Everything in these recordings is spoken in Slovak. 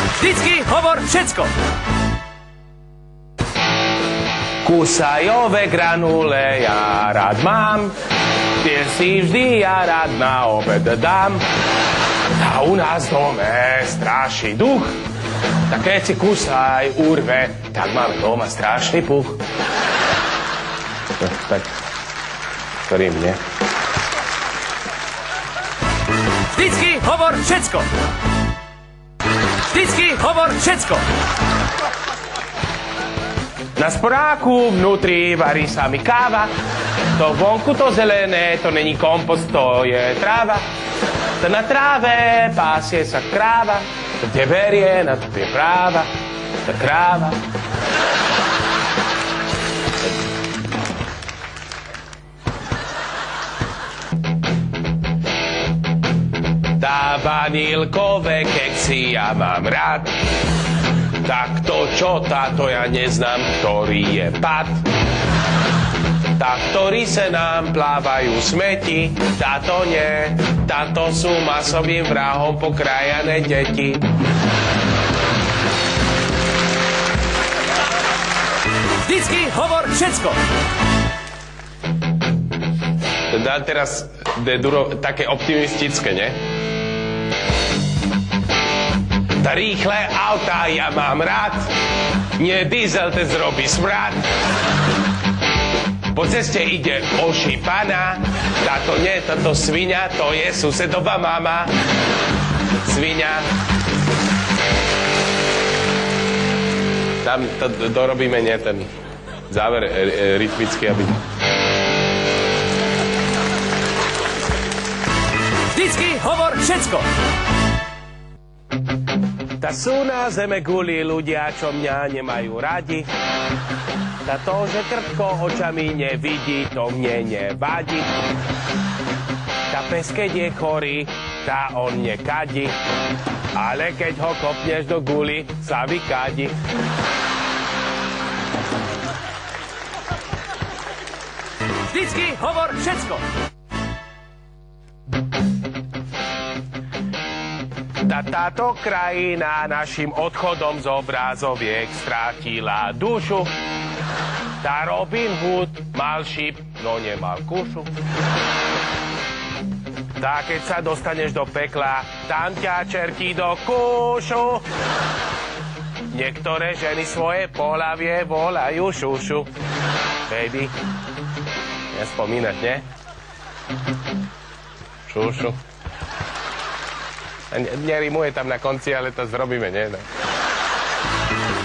Vždycky hovor všetko. Kusajové granule ja rád mám, tie si vždy ja rád na obed dám. A u nás dome straší duch, tak keď si kusaj urve, tak máme doma strašný puch. Tak, ktorým nie? Vždycky hovor všetko. Vždycky hovor všetko. Na sporáku vnútri varí sa mi káva, to vonku to zelené, to není kompost, to je tráva. To na tráve pásie sa kráva, to kde berie, na to je práva, to kráva. Tá vanilkové keksy ja mám rád, tak to čo táto ja neznám, ktorý je pad. Tak ktorý sa nám plávajú smeti, táto nie, táto sú masovým vrahom pokrajané deti. Vždycky hovor všetko. Dá teraz také optimistické, ne? Tá rýchle autá ja mám rád, nie diesel, ten zrobí smrad. Po ceste ide ošípaná, táto nie, táto sviňa, to je susedová mama. Sviňa. Tam to dorobíme, nie, ten záver rytmický, aby... Vždycky hovor všetko. Tá sú na zeme guli ľudia, čo mňa nemajú radi. Tá to, že krtko očami nevidí, to mne nevadí. Tá pes, keď je chorý, tá on nekadí. Ale keď ho kopneš do guli, sa vykadí. Vždycky hovor všetko. Táto krajina našim odchodom z obrazoviek strátila dušu. Tá Robin Hood mal šíp, no nemal kušu. Tá keď sa dostaneš do pekla, tam ťa čertí do kúšu. Niektoré ženy svoje pohlavie volajú šušu. Baby, nespomínať, ne? Šušu. Nerimuje tam na konci, ale to zrobíme, nie?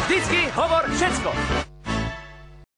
Vždycky hovor všetko.